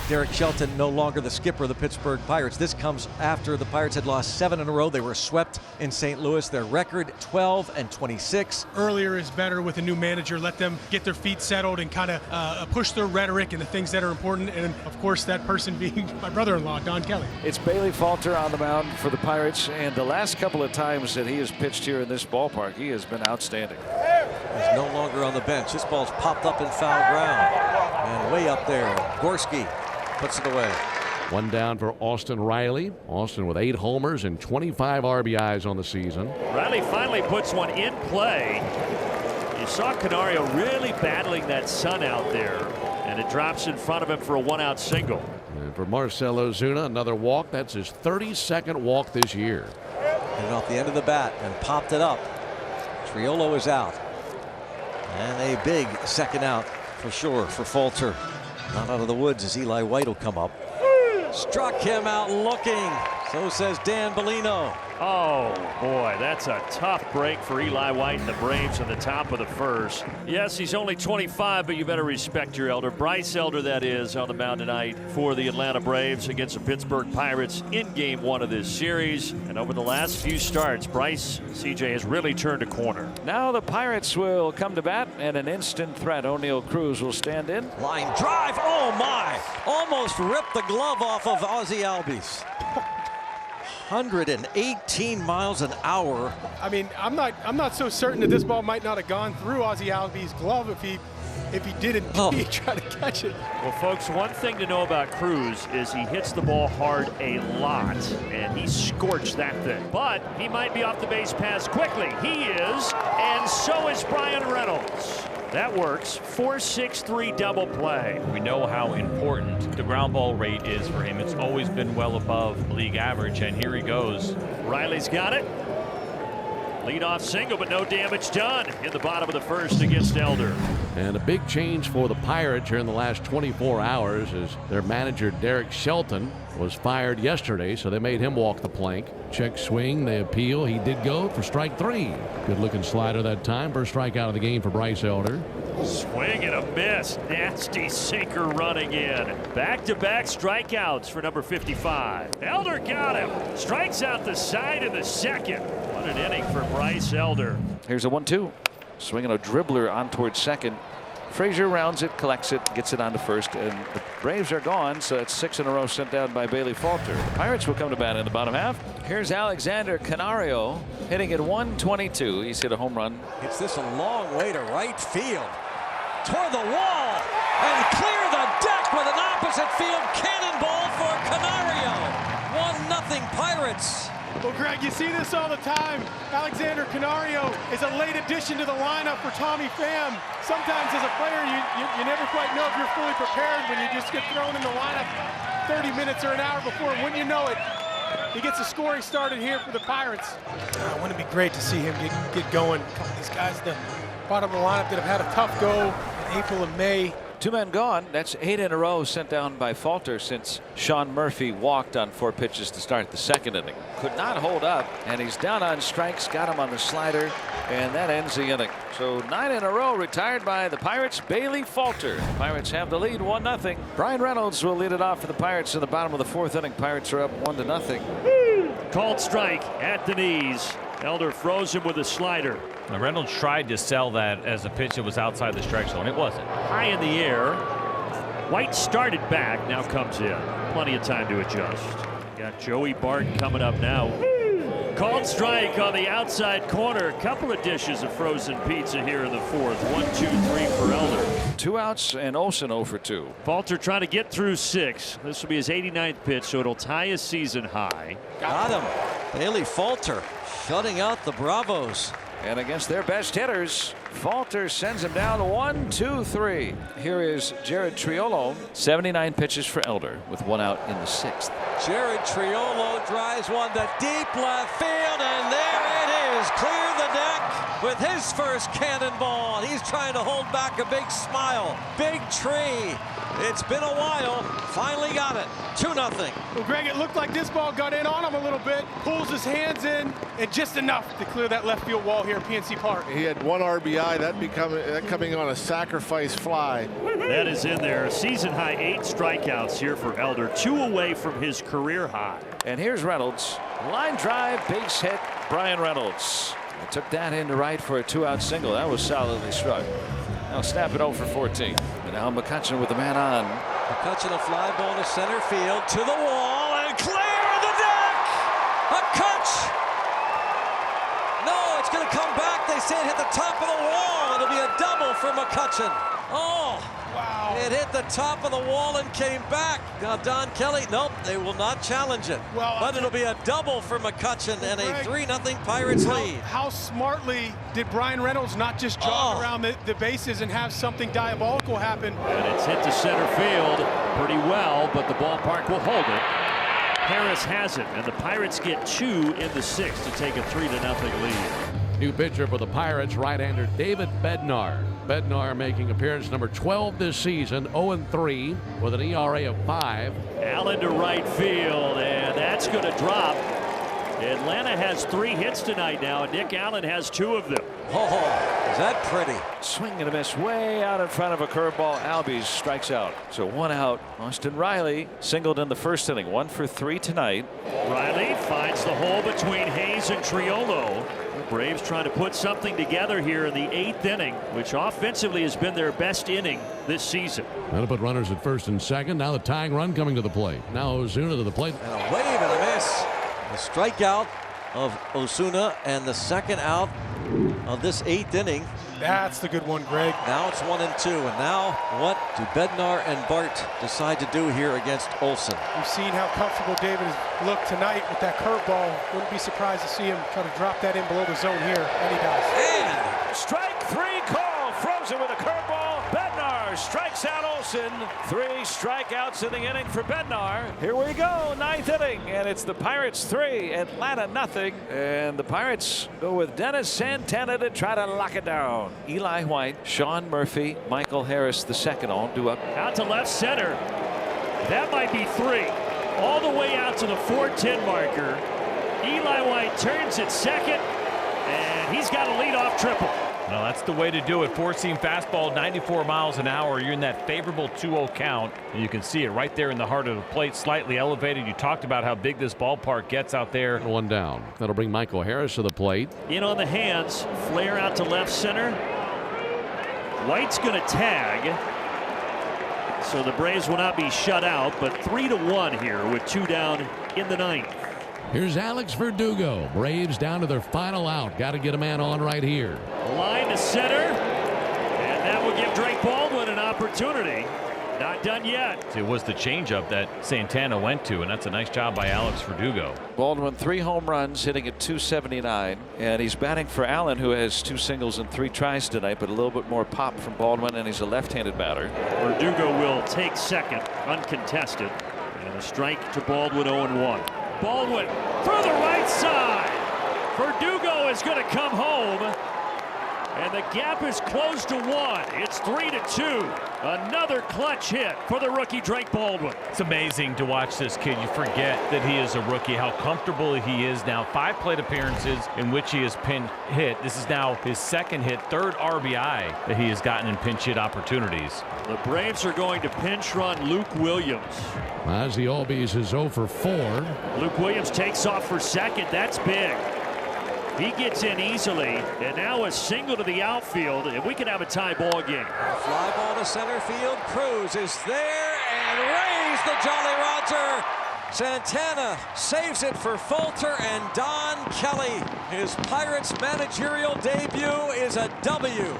Derek Shelton no longer the skipper of the Pittsburgh Pirates. This comes after the Pirates had lost 7 in a row. They were swept in St. Louis. Their record 12-26. Earlier is better with a new manager. Let them get their feet settled and kind of push their rhetoric and the things that are important. And of course, that person being my brother-in-law, Don Kelly. It's Bailey Falter on the mound for the Pirates, and the last couple of times that he has pitched here in this ballpark, he has been outstanding. He's no longer on the bench. This ball's popped up in foul ground. And way up there, Gorski puts it away. One down for Austin Riley. Austin with 8 homers and 25 RBIs on the season. Riley finally puts one in play. You saw Canario really battling that sun out there, and it drops in front of him for a 1-out single. And for Marcell Ozuna, another walk. That's his 32nd walk this year. And off the end of the bat and popped it up. Triolo is out. And a big second out for sure for Falter. Not out of the woods as Eli White will come up. Struck him out looking. So says Dan Bellino. Oh boy, that's a tough break for Eli White and the Braves in the top of the first. Yes, he's only 25, but you better respect your elder. Bryce Elder, that is, on the mound tonight for the Atlanta Braves against the Pittsburgh Pirates in Game 1 of this series. And over the last few starts, Bryce, CJ, has really turned a corner. Now the Pirates will come to bat, and an instant threat. O'Neal Cruz will stand in. Line drive. Oh my! Almost ripped the glove off of Ozzie Albies. 118 miles an hour. I mean, I'm not so certain that this ball might not have gone through Ozzie Albies' glove if he didn't try to catch it. Well, folks, one thing to know about Cruz is he hits the ball hard a lot, and he scorched that thing. But he might be off the base pass quickly. He is, and so is Brian Reynolds. That works. 4-6-3 double play. We know how important the ground ball rate is for him. It's always been well above league average, and here he goes. Riley's got it. Leadoff single, but no damage done in the bottom of the first against Elder. And a big change for the Pirates here in the last 24 hours as their manager Derek Shelton was fired yesterday, so they made him walk the plank. Check swing, they appeal. He did go for strike 3. Good looking slider that time. First strikeout of the game for Bryce Elder. Swing and a miss. Nasty sinker running in. Back-to-back strikeouts for number 55. Elder got him. Strikes out the side in the second. What an inning for Bryce Elder. Here's a 1-2. Swinging a dribbler on towards second. Frazier rounds it, collects it, gets it on to first, and the Braves are gone, so it's 6 in a row sent down by Bailey Falter. The Pirates will come to bat in the bottom half. Here's Alexander Canario hitting at 122. He's hit a home run. Hits this a long way to right field. Toward the wall and clear the deck with an opposite field cannonball for Canario. 1-0 Pirates. Well, Greg, you see this all the time. Alexander Canario is a late addition to the lineup for Tommy Pham. Sometimes as a player, you never quite know if you're fully prepared when you just get thrown in the lineup 30 minutes or an hour before. When you know it, he gets a scoring started here for the Pirates. Wouldn't it be great to see him get going? These guys at the bottom of the lineup that have had a tough go in April and May. 2 men gone. That's 8 in a row sent down by Falter since Sean Murphy walked on 4 pitches to start the second inning. Could not hold up, and he's down on strikes. Got him on the slider, and that ends the inning. So 9 in a row retired by the Pirates. Bailey Falter. The Pirates have the lead 1-0. Brian Reynolds will lead it off for the Pirates in the bottom of the 4th inning. Pirates are up 1-0. Called strike at the knees. Elder froze him with a slider. Now, Reynolds tried to sell that as a pitch that was outside the strike zone. It wasn't. High in the air. White started back, now comes in. Plenty of time to adjust. Got Joey Barton coming up now. Called strike on the outside corner. Couple of dishes of frozen pizza here in the 4th. 1, 2, 3 for Elder. 2 outs and Olsen 0 for 2. Falter trying to get through 6. This will be his 89th pitch, so it'll tie his season high. Got him. Bailey Falter shutting out the Bravos. And against their best hitters, Falter sends him down 1, 2, 3. Here is Jared Triolo. 79 pitches for Elder with 1 out in the 6th. Jared Triolo drives one to deep left field, and there it has cleared the deck with his first cannonball. He's trying to hold back a big smile. Big tree. It's been a while. Finally got it. 2-0. Well, Greg, it looked like this ball got in on him a little bit. Pulls his hands in, and just enough to clear that left field wall here at PNC Park. He had 1 RBI, that coming on a sacrifice fly. That is in there. Season high 8 strikeouts here for Elder. 2 away from his career high. And here's Reynolds. Line drive, base hit, Brian Reynolds. He took that into right for a 2-out single. That was solidly struck. Now snap it 0 for 14. And now McCutchen with the man on. McCutchen, a fly ball to center field, to the wall, and clear the deck! A catch! No, it's going to come back. They say it hit the top of the wall. It'll be a double for McCutchen. Oh, wow. It hit the top of the wall and came back. Now Don Kelly, nope, they will not challenge it. Well, but it'll be a double for McCutchen and a 3-0 Pirates lead. How smartly did Brian Reynolds not just jog around the bases and have something diabolical happen? And it's hit to center field pretty well, but the ballpark will hold it. Harris has it, and the Pirates get 2 in the 6th to take a 3-0 lead. New pitcher for the Pirates, right-hander David Bednar. Bednar making appearance number 12 this season, 0-3 with an ERA of 5. Allen to right field, and that's going to drop. Atlanta has 3 hits tonight now, and Nick Allen has 2 of them. Oh, is that pretty? Swing and a miss way out in front of a curveball. Albies strikes out. So 1 out. Austin Riley singled in the first inning. 1 for 3 tonight. Riley finds the hole between Hayes and Triolo. The Braves trying to put something together here in the 8th inning, which offensively has been their best inning this season. That'll put runners at first and second. Now the tying run coming to the plate. Now Ozuna to the plate. And a wave and a miss. The strikeout of Osuna and the second out of this 8th inning. That's the good one, Greg. Now it's 1 and 2. And now what do Bednar and Bart decide to do here against Olsen? We've seen how comfortable David has looked tonight with that curveball. Wouldn't be surprised to see him try to drop that in below the zone here. And he does. And Strike 3 call. Frozen with a curveball. Bednar strikes out Olsen. 3 strikeouts in the inning for Bednar. Here we go, 9th inning, and it's the Pirates 3, Atlanta nothing. And the Pirates go with Dennis Santana to try to lock it down. Eli White, Sean Murphy, Michael Harris the second all due up. Out to left center. That might be 3. All the way out to the 410 marker. Eli White turns at second, and he's got a leadoff triple. No, that's the way to do it. 4-seam fastball, 94 miles an hour. You're in that favorable 2-0 count. And you can see it right there in the heart of the plate, slightly elevated. You talked about how big this ballpark gets out there. 1 down. That'll bring Michael Harris to the plate. In on the hands, flare out to left center. White's going to tag. So the Braves will not be shut out, but 3-1 here with 2 down in the 9th. Here's Alex Verdugo. Braves down to their final out. Got to get a man on right here. Line to center, and that will give Drake Baldwin an opportunity. Not done yet. It was the changeup that Santana went to, and that's a nice job by Alex Verdugo. Baldwin 3 home runs, hitting at .279, and he's batting for Allen, who has 2 singles and 3 tries tonight, but a little bit more pop from Baldwin, and he's a left-handed batter. Verdugo will take second, uncontested, and a strike to Baldwin. 0-1. Baldwin through the right side. Verdugo is going to come home, and the gap is closed to 1. It's 3-2. Another clutch hit for the rookie Drake Baldwin. It's amazing to watch this kid. You forget that he is a rookie, how comfortable he is now. 5 plate appearances in which he has pinch hit. This is now his 2nd hit, 3rd RBI that he has gotten in pinch hit opportunities. The Braves are going to pinch run Luke Williams. Ozzie Albies is 0 for 4. Luke Williams takes off for second. That's big. He gets in easily, and now a single to the outfield, and we can have a tie ball game. fly ball to center field. Cruz is there and raised the Jolly Roger. Santana saves it for Falter and Don Kelly. His Pirates managerial debut is a W.